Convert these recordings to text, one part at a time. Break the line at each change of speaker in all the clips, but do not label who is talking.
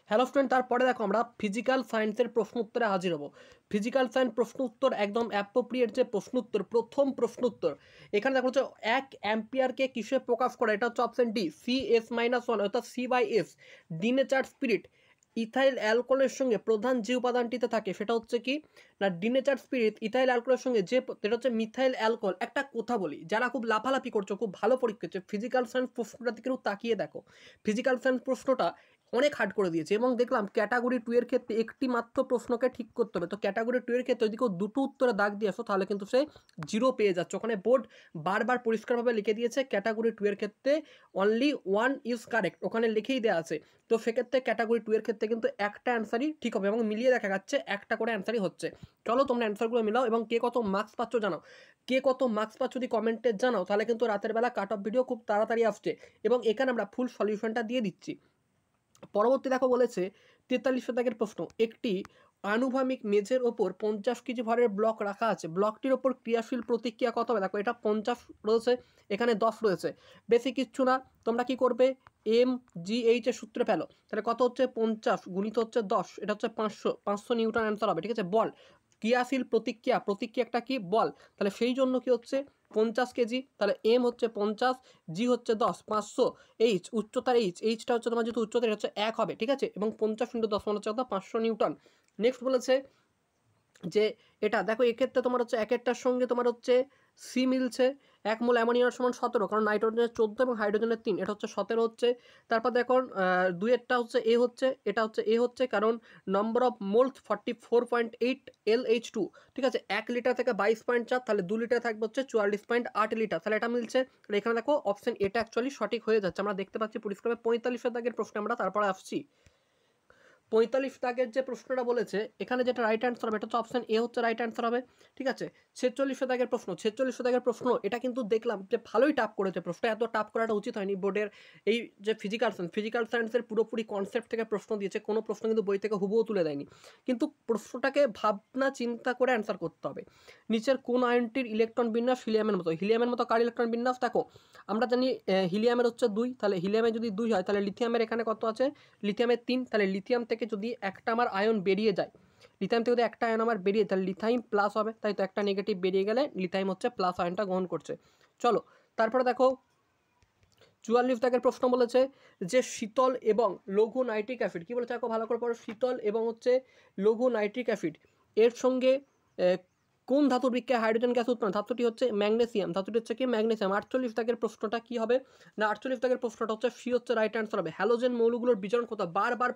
Hello student, তারপরে দেখো আমরা ফিজিক্যাল সায়েন্সের প্রশ্ন উত্তরে হাজির হব। ফিজিক্যাল সায়েন্স প্রশ্ন উত্তর একদম অ্যাপ্রোপ্রিয়েট যে প্রশ্ন উত্তর, প্রথম প্রশ্ন উত্তর এখানে দেখো হচ্ছে 1 অ্যাম্পিয়ারকে কিসে প্রকাশ করে, এটা হচ্ছে অপশন ডি CS-1 অর্থাৎ C/S। ডিনেচার স্পিরিট ইথাইল অ্যালকোহলের সঙ্গে প্রধান যে উপাদানটিতে থাকে সেটা হচ্ছে কি না ডিনেচার স্পিরিট ইথাইল অ্যালকোহলের সঙ্গে যে এটা হচ্ছে মিথাইল অ্যালকোহল। একটা কথা বলি, যারা খুব লাফালাফি করছো, খুব ভালো পরীক্ষা হচ্ছে, ফিজিক্যাল সায়েন্স প্রশ্নটা দিকে তাকিয়ে দেখো। ফিজিক্যাল সায়েন্স প্রশ্নটা অনেক হার্ড করে দিয়েছে এবং দেখলাম ক্যাটাগরি 2 এর ক্ষেত্রে একটি মাত্র প্রশ্নকে ঠিক করতে হবে। তো ক্যাটাগরি 2 এর ক্ষেত্রে যদি কেউ দুটো উত্তরে দাগ দিয়ে আসো তাহলে কিন্তু সে 0 পেয়ে যাচ্ছে। ওখানে বোর্ড বারবার পরিষ্কারভাবে লিখে দিয়েছে ক্যাটাগরি 2 এর ক্ষেত্রে অনলি 1 ইজ কারেক্ট, ওখানে লিখেই দেওয়া আছে। তো সেক্ষেত্রে ক্যাটাগরি 2 এর ক্ষেত্রে কিন্তু একটা অ্যান্সারই ঠিক হবে এবং মিলিয়ে দেখা যাচ্ছে একটা করে অ্যান্সারই হচ্ছে। চলো তোমরা অ্যান্সারগুলো মিলাও এবং কে কত মার্কস পাচ্ছ জানাও। কে কত মার্কস পাচ্ছ যদি কমেন্টে জানাও তাহলে কিন্তু রাতের বেলা কাট অফ ভিডিও খুব তাড়াতাড়ি আসছে এবং এখানে আমরা ফুল সলিউশনটা দিয়ে দিচ্ছি। পরবর্তী দেখো বলেছে 43 শতকের প্রশ্ন, একটি আনুভূমিক মেঝের ওপর 50 কেজি ভরের ব্লক রাখা আছে, ব্লকটির ওপর ক্রিয়াশীল প্রতিক্রিয়া কত হবে? দেখো এটা 50 রয়েছে, এখানে 10 রয়েছে, বেশি কিচ্ছু না। তোমরা কি করবে, MGH এর সূত্রে ফেলো, তাহলে কত হচ্ছে 50 গুণিত হচ্ছে 10, এটা হচ্ছে 500 নিউটন অ্যান্সার হবে। ঠিক আছে, বল ক্রিয়াশীল প্রতিক্রিয়া একটা কি বল, তাহলে সেই জন্য কি হচ্ছে 50 কেজি, তাহলে M হচ্ছে 50, G হচ্ছে 10, 500, H উচ্চতার এইচটা হচ্ছে তোমার যেহেতু উচ্চতা এটা হচ্ছে 1 হবে। ঠিক আছে, এবং 50 × 10 মানে হচ্ছে 500 নিউটন। নেক্সট বলেছে যে এটা দেখো এক্ষেত্রে তোমার হচ্ছে একেরটার সঙ্গে তোমার হচ্ছে সি মিলছে, 1 মোল অ্যামোনিয়ার সমান 17, কারণ নাইট্রোজেনের 14 এবং হাইড্রোজেনের 3, এটা হচ্ছে 17 হচ্ছে। তারপর দেখো দুইয়েরটা হচ্ছে এ হচ্ছে, এটা হচ্ছে এ হচ্ছে, কারণ নম্বর অফ মোলস 44.8 LH2। ঠিক আছে, 1 লিটার থেকে 22.4, তাহলে 2 লিটার থাকবে হচ্ছে 44.8 লিটার, তাহলে এটা মিলছে। তাহলে এখানে দেখো অপশন এটা অ্যাকচুয়ালি সঠিক হয়ে যাচ্ছে, আমরা দেখতে পাচ্ছি পরিষ্কারভাবে। 45 দাগের প্রশ্নে আমরা তারপরে আসছি। 45 দাগের যে প্রশ্নটা বলেছে এখানে যেটা রাইট অ্যান্সার হবে এটা হচ্ছে অপশন এ হচ্ছে রাইট অ্যান্সার হবে। ঠিক আছে, 46 দাগের প্রশ্ন, 46 দাগের প্রশ্ন এটা কিন্তু দেখলাম যে ভালোই টাফ করেছে প্রশ্ন, এত টাফ করাটা উচিত হয়নি বোর্ডের। এই যে ফিজিক্যাল সায়েন্সের পুরোপুরি কনসেপ্ট থেকে প্রশ্ন দিয়েছে, কোনো প্রশ্ন কিন্তু বই থেকে হুবহু তুলে দেয়নি, কিন্তু প্রশ্নটাকে ভাবনা চিন্তা করে অ্যান্সার করতে হবে। নিচের কোন আয়নটির ইলেকট্রন বিন্যাস হিলিয়ামের মতো কার ইলেকট্রন বিন্যাস? দেখো আমরা জানি হিলিয়ামের হচ্ছে 2, তাহলে হিলিয়ামে যদি 2 হয় তাহলে লিথিয়ামের এখানে কত আছে? লিথিয়ামের 3, তাহলে লিথিয়াম থেকে যদি একটা আমার আয়ন বেরিয়ে যায়, লিথিয়াম থেকে যদি একটা আয়ন আমার বেরিয়ে, তাহলে লিথাইম প্লাস হবে, তাই তো একটা নেগেটিভ বেরিয়ে গেলে লিথাইম হচ্ছে প্লাস আয়নটা গ্রহণ করছে। চলো তারপরে দেখো 44 দাগের প্রশ্ন বলেছে যে শীতল এবং লঘু নাইট্রিক অ্যাসিড, কি বলেছে দেখো ভালো করে পড়ো, শীতল এবং হচ্ছে লঘু নাইট্রিক অ্যাসিড এর সঙ্গে কোন ধাতুর বিক্রিয়ায় হাইড্রোজেন গ্যাস উৎপন্ন? ধাতুটি হচ্ছে ম্যাগনেসিয়াম, ধাতুটি হচ্ছে কি ম্যাগনেসিয়াম। 48 দাগের প্রশ্নটা কি হবে না 48 দাগের প্রশ্নটা হচ্ছে সি হচ্ছে রাইট অ্যান্সার হবে। হ্যালোজেন মৌলগুলোর বিজারণ ক্ষমতা বারবার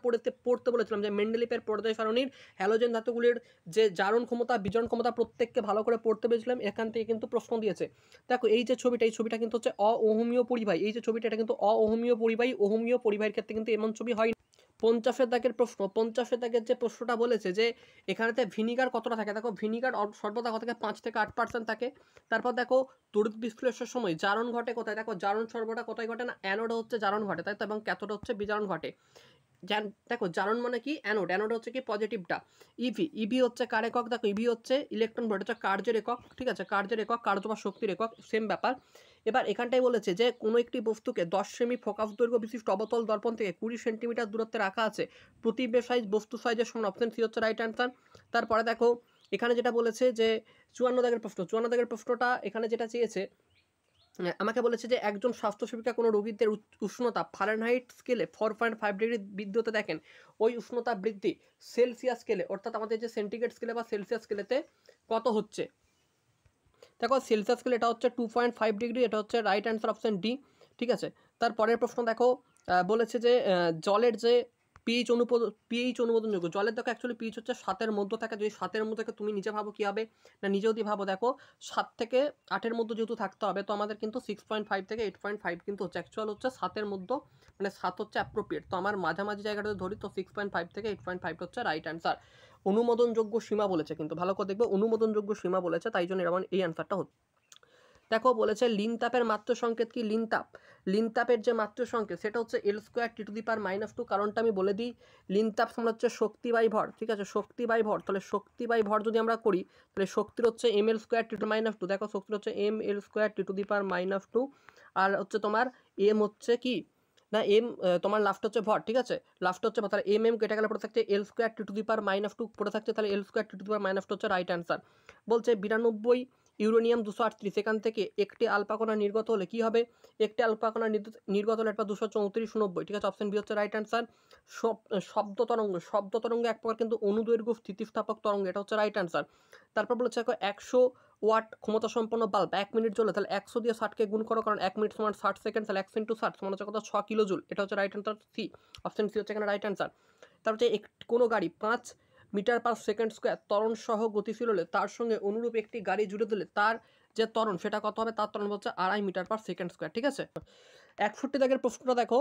পড়তে বলেছিলাম যে মেন্ডেলিভের পর্যায় সারণীর হ্যালোজেন ধাতুগুলির যে জারণ ক্ষমতা বিজারণ ক্ষমতা প্রত্যেককে ভালো করে পড়তে বলেছিলাম, এখান থেকে কিন্তু প্রশ্ন দিয়েছে। দেখো এই যে ছবিটা, এই ছবিটা কিন্তু হচ্ছে অহমীয় পরিবাহী, এই যে ছবিটা এটা কিন্তু অহমীয় পরিবাহী, অহমীয় পরিবাহীর ক্ষেত্রে কিন্তু এমন ছবি হয়। 50 দাগের প্রশ্ন, 50 দাগের যে প্রশ্নটা বলেছে যে এখানেতে ভিনিগার কতটা থাকে, দেখো ভিনিগার সর্বদা কত থেকে 5 থেকে 8% থাকে। তারপর দেখো তড়িৎ বিশ্লেষণের সময় জারণ ঘটে কোথায়, দেখো জারণ সর্বদা কোথায় ঘটে না অ্যানোডে হচ্ছে জারণ ঘটে, তাই তো, এবং ক্যাথোডে হচ্ছে বিজারণ ঘটে। দেখো জারণ মানে কি অ্যানোড হচ্ছে কি পজিটিভটা। ইভি হচ্ছে কার একক, দেখো ইভি হচ্ছে ইলেকট্রন ভোল্ট, হচ্ছে কার্যের একক। ঠিক আছে, কার্যের একক, কার্য বা শক্তির একক, সেম ব্যাপার। এবার এখানটাই বলেছে যে কোনো একটি বস্তুকে 10 সেমি ফোকাস দৈর্ঘ্য বিশিষ্ট অবতল দর্পণ থেকে 20 সেন্টিমিটার দূরত্বে রাখা আছে, প্রতিবিম্বের সাইজ বস্তু সাইজের সমান, অপশন সি হচ্ছে রাইট অ্যান্সার। তারপরে দেখো এখানে যেটা বলেছে যে 54 দাগের প্রশ্ন, 54 দাগের প্রশ্নটা এখানে যেটা চেয়েছে আমাকে বলেছে যে একজন স্বাস্থ্যসেবিকা কোনো রোগীদের উষ্ণতা ফারেনহাইট স্কেলে 4.5 ডিগ্রি বৃদ্ধি হতে দেখেন, ওই উষ্ণতা বৃদ্ধি সেলসিয়াস স্কেলে অর্থাৎ আমাদের যে সেন্টিগ্রেড স্কেলে বা সেলসিয়াস স্কেলেতে কত হচ্ছে? দেখো সেলসিয়াস স্কেলে এটা হচ্ছে 2.5 ডিগ্রি, এটা হচ্ছে রাইট অ্যান্সার অপশন ডি। ঠিক আছে, তারপরের প্রশ্ন দেখো বলেছে যে জলের যে পিএইচ অনুমোদনযোগ্য, জলের দেখো অ্যাকচুয়ালি পিএইচ হচ্ছে 7-এর মধ্যে থাকে, যদি 7-এর মধ্যে থাকে তুমি নিজে ভাবো কী হবে না, নিজে যদি ভাবো দেখো 7 থেকে 8-এর মধ্যে যেহেতু থাকতে হবে তো আমাদের কিন্তু 6.5 থেকে 8.5 কিন্তু হচ্ছে, অ্যাকচুয়াল হচ্ছে 7-এর মধ্যে, মানে 7 হচ্ছে অ্যাপ্রোপ্রিয়েট, তো আমার মাঝামাঝি জায়গাটা ধরি তো 6.5 থেকে 8.5 হচ্ছে রাইট অ্যান্সার। অনুমোদনযোগ্য সীমা বলেছে, কিন্তু ভালো করে দেখবে অনুমোদনযোগ্য সীমা বলেছে, তাই জন্য এরকম এই অ্যান্সারটা হচ্ছে। দেখো বলেছে লিনতাপের মাত্র সংকেত কি? লিনতাপের যে মাত্র সংকেত সেটা হচ্ছে L²T⁻², কারণটা আমি বলে দিই, লিনতাপ সমান হচ্ছে শক্তি বাই ভর। ঠিক আছে, শক্তি বাই ভর, তাহলে শক্তি বাই ভর যদি আমরা করি তাহলে শক্তির হচ্ছে mL²T⁻², দেখো শক্তির হচ্ছে mL²T⁻², আর হচ্ছে তোমার এম হচ্ছে কি না এম তোমার লাস্ট হচ্ছে ভর, ঠিক আছে, লাস্ট হচ্ছে তাহলে এম এম কেটে গেলে পড়ে থাকছে এল স্কোয়ার টি টু দি পাওয়ার -2 পড়ে থাকছে, তাহলে এল স্কোয়ার টি টু দি পাওয়ার -2 হচ্ছে রাইট অ্যান্সার। বলছে 92 ইউরেনিয়াম 238 এখান থেকে একটি আলফা কণা নির্গত হলে কি হবে, একটি আলফা কণা নির্গত হলে একটা 234 90, ঠিক আছে, অপশন বি হচ্ছে রাইট অ্যান্সার। শব্দ তরঙ্গ এক প্রকার কিন্তু অনুদৈর্ঘ্য স্থিতিস্থাপক তরঙ্গ, এটা হচ্ছে রাইট অ্যান্সার। তারপর বলেছে 100 ওয়াট ক্ষমতা সম্পন্ন বাল্ব 1 মিনিট জ্বলে, তাহলে 100 দিয়ে 60কে গুণ করো, কারণ 1 মিনিট সমান 60 সেকেন্ড, তাহলে 100 × 60 সমান হচ্ছে কত 6 কিলো জুল, এটা হচ্ছে right answer C, option C হচ্ছে এখানে রাইট অ্যান্সার। তারপর হচ্ছে কোনো গাড়ি 5 মিটার পার সেকেন্ড স্কোয়ার ত্বরণ সহ গতিশীল হলে তার সঙ্গে অনুরূপ একটি গাড়ি জুড়ে দিলে তার যে ত্বরণ সেটা কত হবে, তার ত্বরণ হচ্ছে 2.5 মিটার পার সেকেন্ড স্কোয়ার, ঠিক আছে। 61 দাগের প্রশ্নটা দেখো,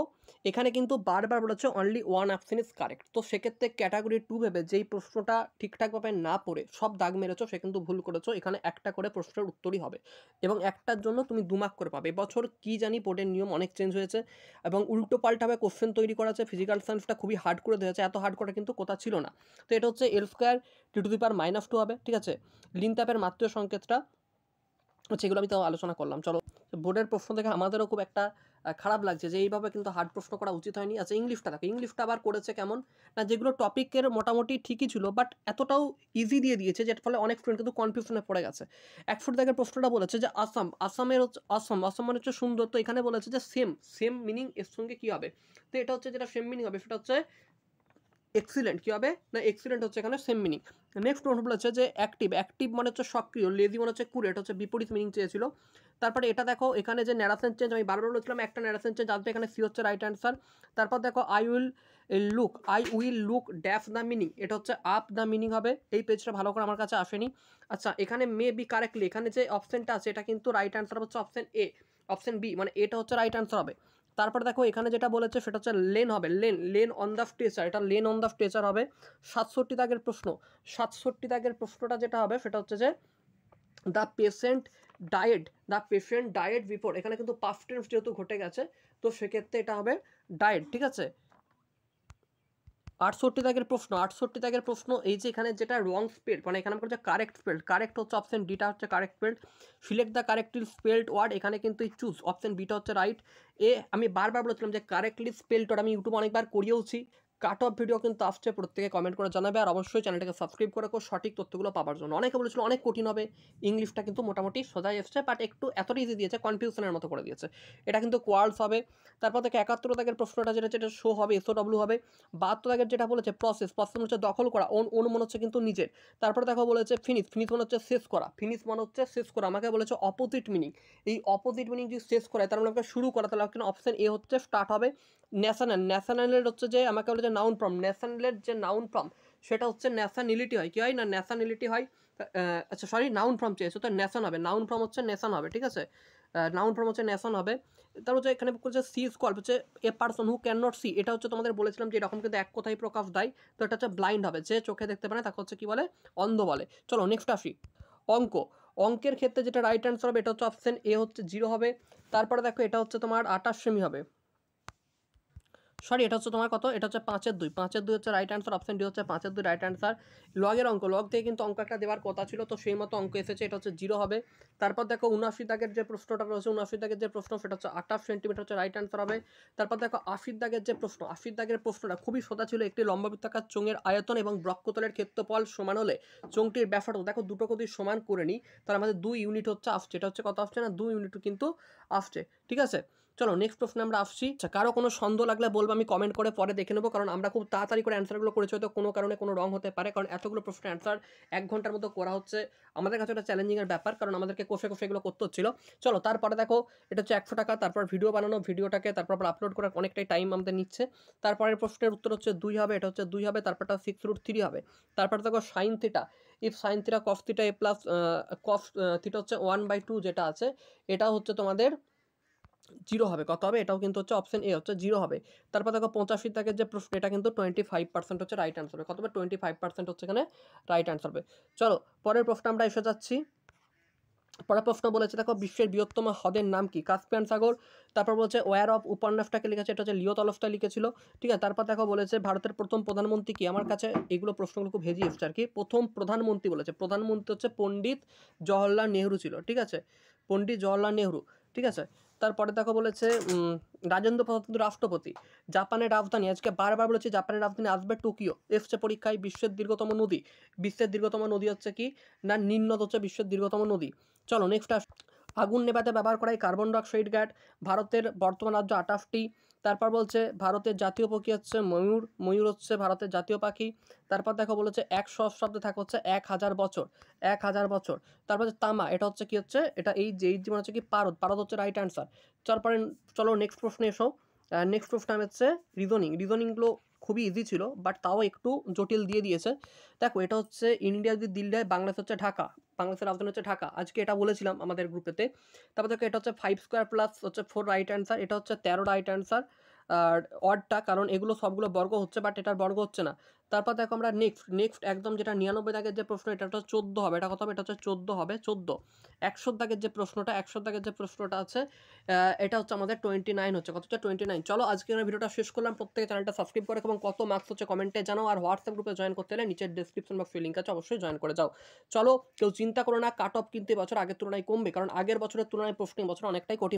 এখানে কিন্তু বারবার বলেছে only one option is correct, তো সেক্ষেত্রে ক্যাটাগরি 2 ভেবে যেই প্রশ্নটা ঠিকঠাকভাবে না পড়ে সব দাগ মেরেছো সে কিন্তু ভুল করেছো, এখানে একটা করে প্রশ্নের উত্তরই হবে এবং একটার জন্য তুমি 2 মার্ক করে পাবে। এবছর কি জানি বোর্ডের নিয়ম অনেক চেঞ্জ হয়েছে এবং উল্টো পাল্টাভাবে কোশ্চেন তৈরি করা আছে, ফিজিক্যাল সায়েন্সটা খুবই হার্ড করে দিয়েছে, এত হার্ড করা কিন্তু কোথা ছিল না। তো এটা হচ্ছে এল স্কোয়ার টি টু দি পাওয়ার -2 হবে, ঠিক আছে। লিনতাপের মাত্রা সংকেতটা সেগুলো আমি তো আলোচনা করলাম। চলো, বোর্ডের প্রশ্ন দেখে আমাদেরও খুব একটা খারাপ লাগছে যে এইভাবে কিন্তু হার্ড প্রশ্ন করা উচিত হয়নি। আচ্ছা, ইংলিশটা দেখো, ইংলিশটা আবার করেছে কেমন না, যেগুলো টপিকের মোটামুটি ঠিকই ছিল বাট এতটাও ইজি দিয়ে দিয়েছে যেটার ফলে অনেক স্টুডেন্ট কিন্তু কনফিউশনে পড়ে গেছে। 1 ফুট দাগের প্রশ্নটা বলেছে যে আসামের হচ্ছে আসাম মানে হচ্ছে সুন্দর, তো এখানে বলেছে যে সেম মিনিং এর সঙ্গে কী হবে, তো এটা হচ্ছে যেটা সেম মিনিং হবে সেটা হচ্ছে এক্সিলেন্ট, কী হবে না এক্সিলেন্ট হচ্ছে এখানে সেম মিনিং। নেক্সট প্রশ্ন বলেছে যে অ্যাক্টিভ মানে হচ্ছে সক্রিয়, লেজি মানে হচ্ছে কুল, এটা হচ্ছে বিপরীত মিনিং চেয়েছিল। তারপরে এটা দেখো, এখানে যে ন্যারেশন চেঞ্জ আমি বারবার বলেছিলাম একটা ন্যারেশন চেঞ্জ আসবে, এখানে সি হচ্ছে রাইট অ্যান্সার। তারপর দেখো I will look dash the meaning, এটা হচ্ছে আপ দ্য মিনিং হবে। এই পেজটা ভালো করে আমার কাছে আসেনি। আচ্ছা, এখানে মে বি কারেক্টলি, এখানে যে অপশনটা আছে এটা কিন্তু রাইট অ্যান্সার হচ্ছে অপশন এ, অপশন বি মানে এটা হচ্ছে রাইট অ্যান্সার হবে। তারপর দেখো এখানে যেটা বলেছে সেটা হচ্ছে লেন হবে, লেন অন দ্য স্ট্রেচার, এটা লেন অন দ্য স্ট্রেচার হবে। 67 দাগের প্রশ্ন, 67 দাগের প্রশ্নটা যেটা হবে সেটা হচ্ছে যে দ্য পেশেন্ট ডায়েট বিফোর, এখানে কিন্তু পাস্ট টেন্স যেহেতু ঘটে গেছে তো সেক্ষেত্রে এটা হবে ডায়েট, ঠিক আছে। 68 দাগের প্রশ্ন এই যে এখানে যেটা রং স্পেল মানে এখানে আমরা কারেক্ট স্পেল্ড, কারেক্ট হচ্ছে অপশন ডিটা হচ্ছে correct spelled. Select the correctly spelled word, এখানে কিন্তু চুজ অপশন বিটা হচ্ছে রাইট। আমি বারবার বলেছিলাম যে কারেক্টলি স্পেল্ড ওয়ার্ড আমি ইউটিউবে অনেকবার করিয়েওছি, কাট অফ ভিডিও কিন্তু আসছে, প্রত্যেকে কমেন্ট করে জানাবে আর অবশ্যই চ্যানেলটাকে সাবস্ক্রাইব করে সঠিক তথ্যগুলো পাওয়ার জন্য। অনেকে বলেছিল অনেক কঠিন হবে, ইংলিশটা কিন্তু মোটামুটি সোজাই এসছে বাট একটু এতটা ইজি দিয়েছে কনফিউশনের মতো করে দিয়েছে, এটা কিন্তু কোয়ার্ডস হবে। তারপর থেকে 71 দাগের প্রশ্নটা যেটা শো হবে SOW হবে। 72 দাগের যেটা বলেছে প্রসেস হচ্ছে দখল করা, অনুমান হচ্ছে কিন্তু নিজের। তারপরে দেখো বলেছে ফিনিশ মানে হচ্ছে শেষ করা, আমাকে বলেছে অপোজিট মিনিং, এই অপোজিট মিনিং যদি শেষ করায় তার মানে আমাকে শুরু করা, তাহলে কিন্তু অপশন এ হচ্ছে স্টার্ট হবে। ন্যাশনালের হচ্ছে যে আমাকে বলেছে নাউন ফর্ম, ন্যাশনালের যে নাউন ফর্ম সেটা হচ্ছে ন্যাশনালিটি হয়, কি হয় না ন্যাশনালিটি হয়। আচ্ছা সরি, নাউন ফর্ম চেয়েছে তো নেশন হবে, নাউন ফর্ম হচ্ছে নেশন হবে, ঠিক আছে, নাউন ফর্ম হচ্ছে নেশন হবে। তার হচ্ছে এখানে বলছে সি ইজ কল্ড হচ্ছে a person who can not see, এটা হচ্ছে তোমাদের বলেছিলাম যে এরকম কিন্তু এক কথাই প্রকাশ দেয়, তো এটা হচ্ছে ব্লাইন্ড হবে, যে চোখে দেখতে পারে তাকে হচ্ছে কি বলে অন্ধ বলে। চলো নেক্সট আসি, অঙ্কের ক্ষেত্রে যেটা রাইট অ্যান্সার হবে এটা হচ্ছে অপশন এ হচ্ছে 0 হবে। তারপরে দেখো এটা হচ্ছে তোমার 28 সেমি হবে, সরি এটা হচ্ছে তোমার কত, এটা হচ্ছে 5/2 হচ্ছে রাইট অ্যান্সার, অপশন ডি হচ্ছে 5/2 রাইট অ্যান্সার। লগের অঙ্ক, লগ থেকে কিন্তু অঙ্ক একটা দেওয়ার কথা ছিল তো সেই মতো অঙ্ক এসেছে, এটা হচ্ছে 0 হবে। তারপর দেখো 79 দাগের যে প্রশ্নটা রয়েছে, 79 দাগের যে প্রশ্ন সেটা হচ্ছে 28 সেন্টিমিটার হচ্ছে রাইট অ্যান্সার হবে। তারপর দেখো 80 দাগের যে প্রশ্ন, 80 দাগের প্রশ্নটা খুবই সোজা ছিল, একটি লম্ববৃত্তাকার চোঙের আয়তন এবং বক্ষতলের ক্ষেত্রফল সমান হলে চোঙটির ব্যাসার্ধ, দেখো দুটো যদি সমান করে নিই তাহলে আমাদের 2 ইউনিট হচ্ছে আসছে, এটা হচ্ছে কত আসছে না 2 ইউনিট কিন্তু আসছে, ঠিক আছে। চলো নেক্সট প্রশ্নে আমরা আসছি। আচ্ছা, কারো কোনো সন্দেহ লাগলে বলবো, আমি কমেন্ট করে পরে দেখে নেবো, কারণ আমরা খুব তাড়াতাড়ি করে অ্যান্সারগুলো করেছি, হয়তো কোনো কারণে কোনো রং হতে পারে, কারণ এতগুলো প্রশ্নের অ্যান্সার 1 ঘন্টার মতো করা হচ্ছে আমাদের কাছে একটা চ্যালেঞ্জিংয়ের ব্যাপার, কারণ আমাদেরকে কষে এগুলো করতে হচ্ছিলো। চলো তারপরে দেখো এটা হচ্ছে 100 টাকা, তারপর ভিডিও বানানো, ভিডিওটাকে তারপর আপলোড করার অনেকটাই টাইম আমাদের নিচ্ছে। তারপরের প্রশ্নের উত্তর হচ্ছে 2 হবে, এটা হচ্ছে 2 হবে, তারপরটা 6√3 হবে। তারপর দেখো sine theta, if sine theta cos theta A plus cos theta হচ্ছে 1/2 যেটা আছে এটা হচ্ছে তোমাদের 0 হবে, কত হবে, এটাও কিন্তু হচ্ছে অপশন এ হচ্ছে 0 হবে। তারপর দেখো 85 দাগের যে প্রশ্ন এটা কিন্তু 25% হচ্ছে রাইট অ্যান্সার হবে, কত হবে 25% হচ্ছে এখানে রাইট অ্যান্সার হবে। চলো পরের প্রশ্ন আমরা এসে যাচ্ছি। পরের প্রশ্ন বলেছে দেখো বিশ্বের বৃহত্তম হ্রদের নাম কি, কাস্পিয়ান সাগর। তারপর বলছে ওয়ার অফ উপন্যাসটাকে লিখেছে এটা হচ্ছে লিও তলস্টয় লিখেছিল, ঠিক আছে। তারপর দেখো বলেছে ভারতের প্রথম প্রধানমন্ত্রী কি, আমার কাছে এগুলো প্রশ্নগুলো খুব হেজি এসছে আর কি। প্রথম প্রধানমন্ত্রী বলেছে, প্রধানমন্ত্রী হচ্ছে পণ্ডিত জওহরলাল নেহরু ছিল, ঠিক আছে, পণ্ডিত জওহরলাল নেহরু। ঠিক আছে। তারপরে দেখো বলেছে রাজেন্দ্র প্রসাদ কিন্তু রাষ্ট্রপতি। জাপানের রাজধানী, আজকে বারবার বলেছি জাপানের রাজধানী আসবে টোকিও। এসছে পরীক্ষায় বিশ্বের দীর্ঘতম নদী। বিশ্বের দীর্ঘতম নদী হচ্ছে কি না নীল নদ হচ্ছে বিশ্বের দীর্ঘতম নদী। চলো নেক্সট আগুন নেভাতে ব্যবহার করা এই কার্বন ডাইঅক্সাইড গ্যাস। ভারতের বর্তমান রাজ্য 28টি। তারপর বলছে ভারতের জাতীয় পাখি হচ্ছে ময়ূর, ময়ূর হচ্ছে ভারতের জাতীয় পাখি। তারপর দেখো বলেছে 100 শব্দে থাকে হচ্ছে 1000 বছর, 1000 বছর। তারপর হচ্ছে তামা, এটা হচ্ছে কি হচ্ছে এটা এই জীবন হচ্ছে কি পারদ, পারদ হচ্ছে রাইট অ্যান্সার। তারপরে চলো নেক্সট প্রশ্নে এসো। নেক্সট প্রশ্ন হচ্ছে রিজনিং। রিজনিংগুলো খুবই ইজি ছিল বাট তাও একটু জটিল দিয়ে দিয়েছে। দেখো এটা হচ্ছে ইন্ডিয়া যদি দিল্লি হয়, বাংলাদেশ হচ্ছে ঢাকা, বাংলাদেশের রাজধানী হচ্ছে ঢাকা, আজকে এটা বলেছিলাম আমাদের গ্রুপেতে। তারপর দেখো এটা হচ্ছে 5 স্কোয়ার প্লাস হচ্ছে 4 রাইট অ্যান্সার, এটা হচ্ছে 13 রাইট অ্যান্সার। আর অডটা কারণ এগুলো সবগুলো বর্গ হচ্ছে বাট এটার বর্গ হচ্ছে না। তারপর দেখো আমরা নেক্সট একদম যেটা 99 দাগের যে প্রশ্ন, এটা হচ্ছে 14 হবে, এটা কত হবে, এটা হচ্ছে 14 হবে, 14। 100 দাগের যে প্রশ্নটা, 100 দাগের যে প্রশ্নটা আছে এটা হচ্ছে আমাদের 29 হচ্ছে, কত হচ্ছে 29। চলো আজকে আমরা ভিডিওটা শেষ করলাম। প্রত্যেকে চ্যানেলটা সাবস্ক্রাইব করে এবং কত মার্কস হচ্ছে কমেন্টে জানাও। আর হোয়াটসঅ্যাপ গ্রুপে জয়েন করতে হলে নিচের ডেসক্রিপশন বক্সে লিঙ্ক আছে, অবশ্যই জয়েন করে যাও। চলো কেউ চিন্তা করো না, কাট অফ কিন্তু বছর আগের তুলনায় কমবে, কারণ আগের বছরের তুলনায় প্রশ্ন বছর অনেকটাই কঠিন।